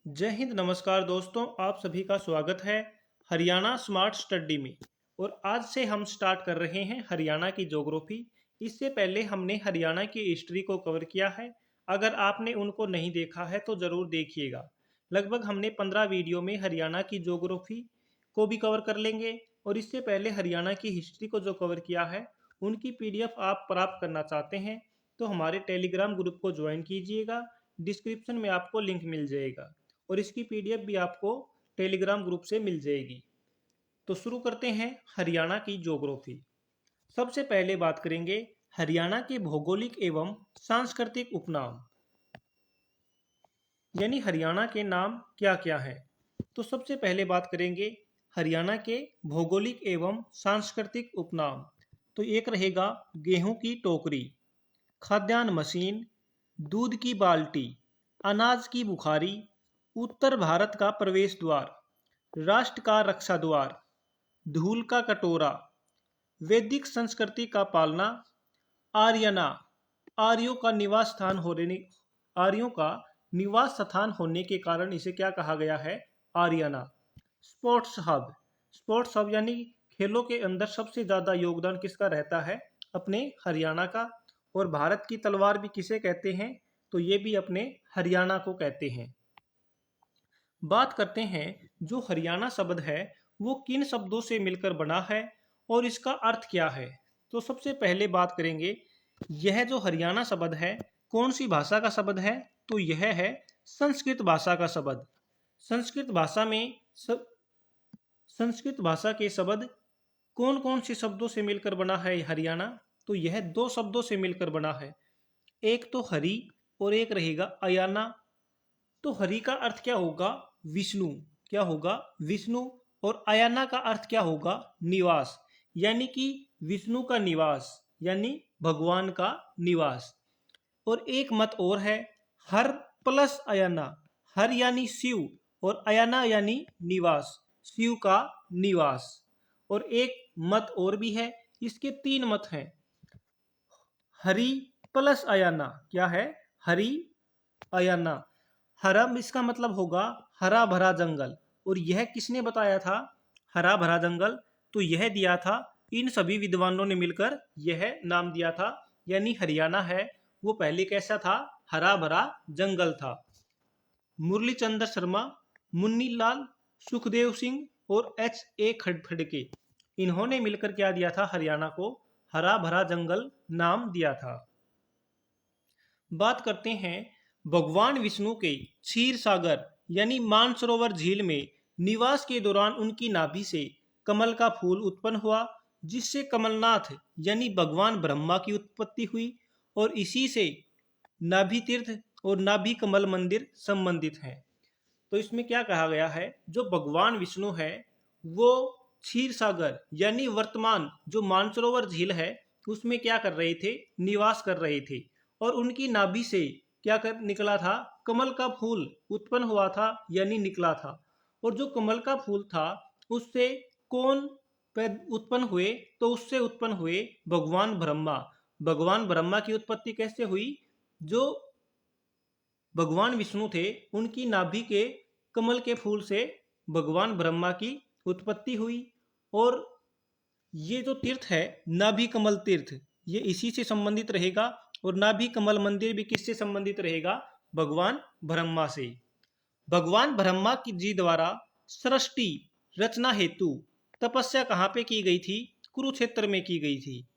जय हिंद। नमस्कार दोस्तों, आप सभी का स्वागत है हरियाणा स्मार्ट स्टडी में। और आज से हम स्टार्ट कर रहे हैं हरियाणा की ज्योग्राफी। इससे पहले हमने हरियाणा की हिस्ट्री को कवर किया है। अगर आपने उनको नहीं देखा है तो ज़रूर देखिएगा। लगभग हमने 15 वीडियो में हरियाणा की ज्योग्राफी को भी कवर कर लेंगे। और इससे पहले हरियाणा की हिस्ट्री को जो कवर किया है उनकी पीडीएफ आप प्राप्त करना चाहते हैं तो हमारे टेलीग्राम ग्रुप को ज्वाइन कीजिएगा। डिस्क्रिप्शन में आपको लिंक मिल जाएगा और इसकी पीडीएफ भी आपको टेलीग्राम ग्रुप से मिल जाएगी। तो शुरू करते हैं हरियाणा की ज्योग्राफी। सबसे पहले बात करेंगे हरियाणा के भौगोलिक एवं सांस्कृतिक उपनाम, यानी हरियाणा के नाम क्या क्या हैं। तो सबसे पहले बात करेंगे हरियाणा के भौगोलिक एवं सांस्कृतिक उपनाम। तो एक रहेगा गेहूं की टोकरी, खाद्यान्न मशीन, दूध की बाल्टी, अनाज की बुखारी, उत्तर भारत का प्रवेश द्वार, राष्ट्र का रक्षा द्वार, धूल का कटोरा, वैदिक संस्कृति का पालना, आर्यना, आर्यों का निवास स्थान होने आर्यों का निवास स्थान होने के कारण इसे क्या कहा गया है, Aryana. Sports hub, sports hub यानी खेलों के अंदर सबसे ज्यादा योगदान किसका रहता है, अपने हरियाणा का। और भारत की तलवार भी किसे कहते हैं, तो ये भी अपने हरियाणा को कहते हैं। बात करते हैं जो हरियाणा शब्द है वो किन शब्दों से मिलकर बना है और इसका अर्थ क्या है। तो सबसे पहले बात करेंगे यह जो हरियाणा शब्द है कौन सी भाषा का शब्द है, तो यह है संस्कृत भाषा का शब्द। संस्कृत भाषा में संस्कृत भाषा के शब्द कौन कौन से शब्दों से मिलकर बना है हरियाणा, तो यह दो शब्दों से मिलकर बना है। एक तो हरि और एक रहेगा अयाना। तो हरि का अर्थ क्या होगा, विष्णु। क्या होगा, विष्णु। और अयाना का अर्थ क्या होगा, निवास, यानी कि विष्णु का निवास, यानी भगवान का निवास। और एक मत और है हर प्लस अयाना। हर यानी शिव और अयाना यानी निवास, शिव का निवास। और एक मत और भी है, इसके तीन मत हैं। हरि प्लस अयाना क्या है, हरि अयाना। हरम इसका मतलब होगा हरा भरा जंगल। और यह किसने बताया था, हरा भरा जंगल, तो यह दिया था इन सभी विद्वानों ने मिलकर यह नाम दिया था। यानी हरियाणा है वो पहले कैसा था, हरा भरा जंगल था। मुरली चंद्र शर्मा, मुन्नी लाल, सुखदेव सिंह और H.A. खड़गे, इन्होंने मिलकर क्या दिया था, हरियाणा को हरा भरा जंगल नाम दिया था। बात करते हैं भगवान विष्णु के क्षीर सागर यानी मानसरोवर झील में निवास के दौरान उनकी नाभि से कमल का फूल उत्पन्न हुआ, जिससे कमलनाथ यानी भगवान ब्रह्मा की उत्पत्ति हुई। और इसी से नाभि तीर्थ और नाभि कमल मंदिर संबंधित हैं। तो इसमें क्या कहा गया है, जो भगवान विष्णु है वो क्षीर सागर यानी वर्तमान जो मानसरोवर झील है उसमें क्या कर रहे थे, निवास कर रहे थे। और उनकी नाभि से क्या कर निकला था, कमल का फूल उत्पन्न हुआ था यानी निकला था। और जो कमल का फूल था उससे कौन उत्पन्न हुए, तो उससे उत्पन्न हुए भगवान ब्रह्मा। भगवान ब्रह्मा की उत्पत्ति कैसे हुई, जो भगवान विष्णु थे उनकी नाभि के कमल के फूल से भगवान ब्रह्मा की उत्पत्ति हुई। और ये जो तीर्थ है नाभि कमल तीर्थ, ये इसी से संबंधित रहेगा। और नाभि कमल मंदिर भी किससे संबंधित रहेगा, भगवान ब्रह्मा से। भगवान ब्रह्मा की जी द्वारा सृष्टि रचना हेतु तपस्या कहाँ पे की गई थी, कुरुक्षेत्र में की गई थी।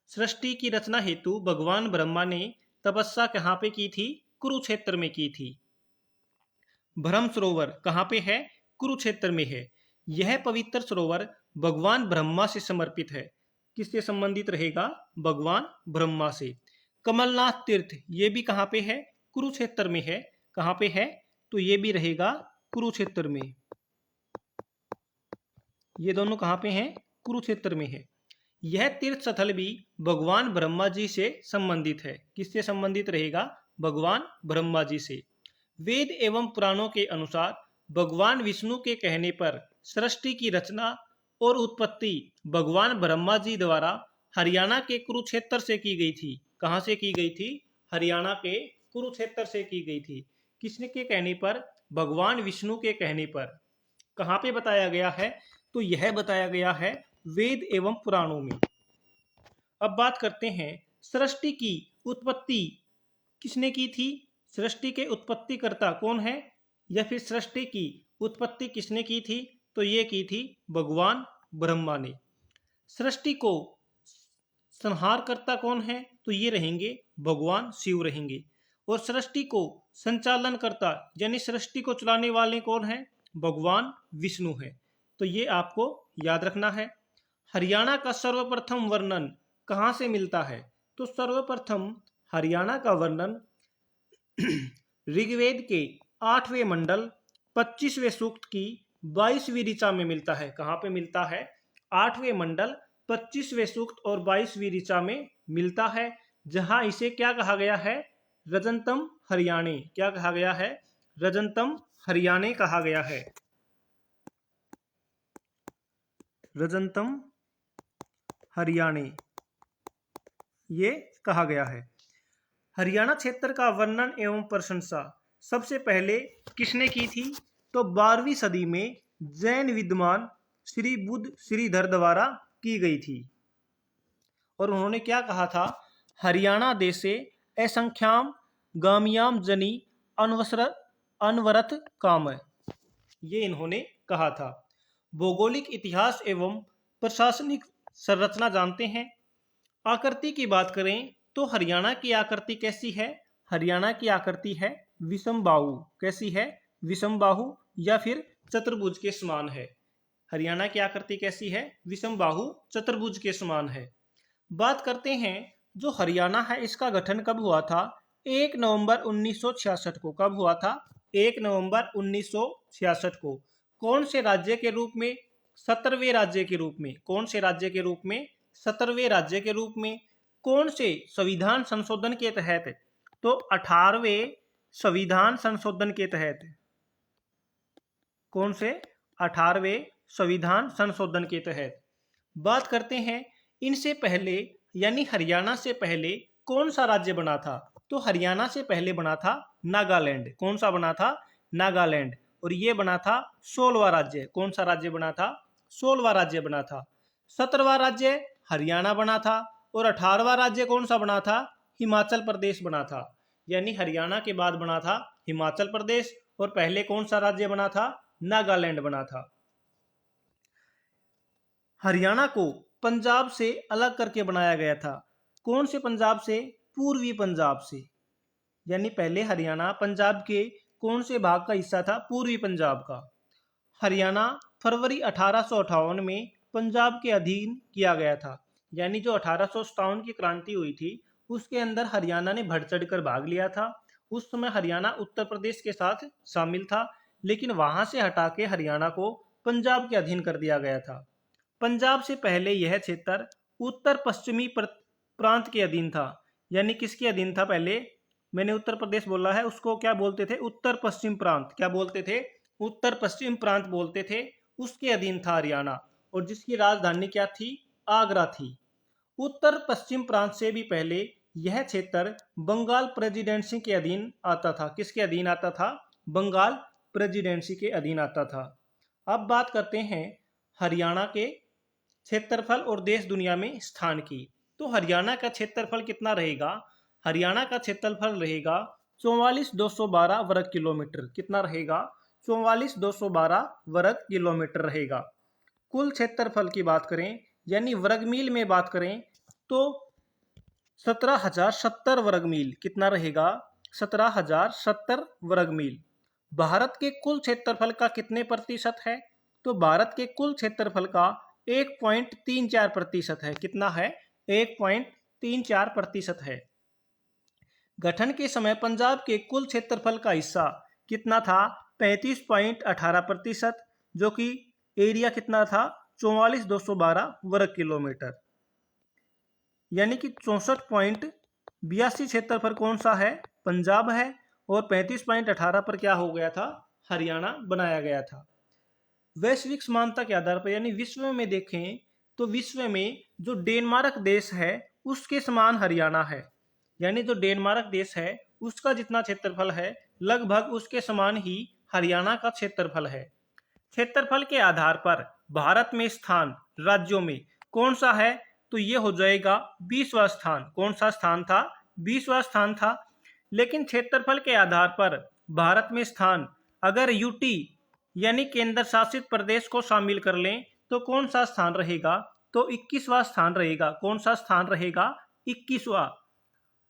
सृष्टि की रचना हेतु भगवान ब्रह्मा ने तपस्या कहाँ पे की थी, कुरुक्षेत्र में की थी। ब्रह्म सरोवर कहाँ पे है, कुरुक्षेत्र में है। यह पवित्र सरोवर भगवान ब्रह्मा से समर्पित है। किससे संबंधित रहेगा, भगवान ब्रह्मा से। कमलनाथ तीर्थ ये भी कहाँ पे है, कुरुक्षेत्र में है। कहाँ पे है, तो ये भी रहेगा कुरुक्षेत्र में। ये दोनों कहाँ पे हैं, कुरुक्षेत्र में है। यह तीर्थ स्थल भी भगवान ब्रह्मा जी से संबंधित है। किससे संबंधित रहेगा, भगवान ब्रह्मा जी से। वेद एवं पुराणों के अनुसार भगवान विष्णु के कहने पर सृष्टि की रचना और उत्पत्ति भगवान ब्रह्मा जी द्वारा हरियाणा के कुरुक्षेत्र से की गई थी। कहाँ से की गई थी, हरियाणा के कुरुक्षेत्र से की गई थी। किसने के कहने पर? भगवान विष्णु के कहने पर। कहाँ पे बताया गया है? तो यह बताया गया है वेद एवं पुराणों में। अब बात करते हैं सृष्टि की उत्पत्ति किसने की थी? सृष्टि के उत्पत्तिकर्ता कौन है? या फिर सृष्टि की उत्पत्ति किसने की थी? तो ये की थी भगवान ब्रह्मा ने। सृष्टि को संहारकर्ता कौन है? तो ये रहेंगे भगवान शिव रहेंगे। और सृष्टि को संचालन करता यानी सृष्टि को चलाने वाले कौन है? भगवान विष्णु है। तो ये आपको याद रखना है। हरियाणा का सर्वप्रथम वर्णन कहाँ से मिलता है? तो सर्वप्रथम हरियाणा का वर्णन ऋग्वेद के 8वें मंडल 25वें सूक्त की 22वीं ऋचा में मिलता है। कहाँ पे मिलता है? 8वें मंडल 25वें सूक्त और 22वीं ऋचा में मिलता है, जहां इसे क्या कहा गया है? रजंतम हरियाणे। क्या कहा गया है? रजंतम हरियाणे कहा गया है। रजंतम हरियाणे ये कहा गया है। हरियाणा क्षेत्र का वर्णन एवं प्रशंसा सबसे पहले किसने की थी? तो 12वीं सदी में जैन विद्वान श्री बुद्ध श्रीधर द्वारा की गई थी। और उन्होंने क्या कहा था? हरियाणा देशे असंख्याम गामियाम जनी अनवरत काम। ये इन्होंने कहा था। भौगोलिक इतिहास एवं प्रशासनिक संरचना जानते हैं। आकृति की बात करें तो हरियाणा की आकृति कैसी है? हरियाणा की आकृति है विषमबाहु। कैसी है? विषमबाहु या फिर चतुर्भुज के समान है। हरियाणा की आकृति कैसी है? विषमबाहु चतुर्भुज के समान है। बात करते हैं जो हरियाणा है इसका गठन कब हुआ था? 1 नवंबर 1966 को। कब हुआ था? 1 नवंबर 1966 को। कौन से राज्य के रूप में? 17वें राज्य के रूप में। कौन से राज्य के रूप में? 17वें राज्य के रूप में। कौन से संविधान संशोधन के तहत? तो 18वें संविधान संशोधन के तहत। कौन से? 18वें संविधान संशोधन के तहत। बात करते हैं इनसे पहले यानी हरियाणा से पहले कौन सा राज्य बना था? तो हरियाणा से पहले बना था नागालैंड। कौन सा बना था? नागालैंड। और ये बना था 16वां राज्य। कौन सा राज्य बना था? 16वां राज्य बना था। 17वां राज्य हरियाणा बना था। और 18वां राज्य कौन सा बना था? हिमाचल प्रदेश बना था। यानी हरियाणा के बाद बना था हिमाचल प्रदेश और पहले कौन सा राज्य बना था? नागालैंड बना था। हरियाणा को पंजाब से अलग करके बनाया गया था। कौन से पंजाब से? पूर्वी पंजाब से। यानी पहले हरियाणा पंजाब के कौन से भाग का हिस्सा था? पूर्वी पंजाब का। हरियाणा फरवरी 1858 में पंजाब के अधीन किया गया था। यानी जो 1857 की क्रांति हुई थी उसके अंदर हरियाणा ने बढ़ चढ़ कर भाग लिया था। उस समय हरियाणा उत्तर प्रदेश के साथ शामिल था, लेकिन वहां से हटा के हरियाणा को पंजाब के अधीन कर दिया गया था। पंजाब से पहले यह क्षेत्र उत्तर पश्चिमी प्रांत के अधीन था। यानी किसके अधीन था? पहले मैंने उत्तर प्रदेश बोला है, उसको क्या बोलते थे? उत्तर पश्चिम प्रांत। क्या बोलते थे? उत्तर पश्चिम प्रांत बोलते थे। उसके अधीन था हरियाणा और जिसकी राजधानी क्या थी? आगरा थी। उत्तर पश्चिम प्रांत से भी पहले यह क्षेत्र बंगाल प्रेसिडेंसी के अधीन आता था। किसके अधीन आता था? बंगाल प्रेसिडेंसी के अधीन आता था। अब बात करते हैं हरियाणा के क्षेत्रफल और देश दुनिया में स्थान की। तो हरियाणा का क्षेत्रफल कितना रहेगा? हरियाणा का क्षेत्रफल रहेगा 44,212 वर्ग किलोमीटर। कितना रहेगा? 44,212 वर्ग किलोमीटर रहेगा। कुल क्षेत्रफल की बात करें यानी वर्ग मील में बात करें तो 17,070 वर्ग मील। कितना रहेगा? 17,070 वर्ग मील। भारत के कुल क्षेत्रफल का कितने प्रतिशत है? तो भारत के कुल क्षेत्रफल का 1.34% है। कितना है? 1.34% है। गठन के समय पंजाब के कुल क्षेत्रफल का हिस्सा कितना था? 35.18%, जो कि एरिया कितना था? 44,212 वर्ग किलोमीटर। यानी कि 64.82 क्षेत्रफल कौन सा है? पंजाब है। और 35.18 पर क्या हो गया था? हरियाणा बनाया गया था। वैश्विक समानता के आधार पर यानी विश्व में देखें तो विश्व में जो डेनमार्क देश है उसके समान हरियाणा है। यानी जो डेनमार्क देश है उसका जितना क्षेत्रफल है लगभग उसके समान ही हरियाणा का क्षेत्रफल है। क्षेत्रफल के आधार पर भारत में स्थान राज्यों में कौन सा है? तो ये हो जाएगा 20वां स्थान। कौन सा स्थान था? 20वां स्थान था। लेकिन क्षेत्रफल के आधार पर भारत में स्थान अगर यूटी यानी केंद्र शासित प्रदेश को शामिल कर लें तो कौन सा स्थान रहेगा? तो 21वां स्थान रहेगा। कौन सा स्थान रहेगा? 21वां।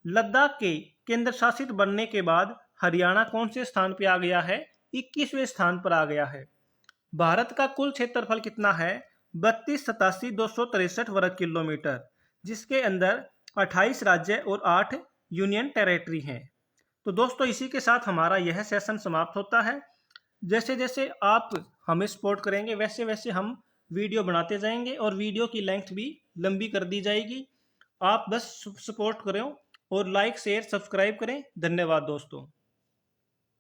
लद्दाख के केंद्र शासित बनने के बाद हरियाणा कौन से स्थान पे आ गया है? 21वें स्थान पर आ गया है। भारत का कुल क्षेत्रफल कितना है? 32,87,263 वर्ग किलोमीटर, जिसके अंदर 28 राज्य और 8 यूनियन टेरेटरी हैं। तो दोस्तों इसी के साथ हमारा यह सेशन समाप्त होता है। जैसे जैसे आप हमें सपोर्ट करेंगे वैसे वैसे हम वीडियो बनाते जाएंगे और वीडियो की लेंथ भी लंबी कर दी जाएगी। आप बस सपोर्ट करें और लाइक शेयर सब्सक्राइब करें। धन्यवाद दोस्तों।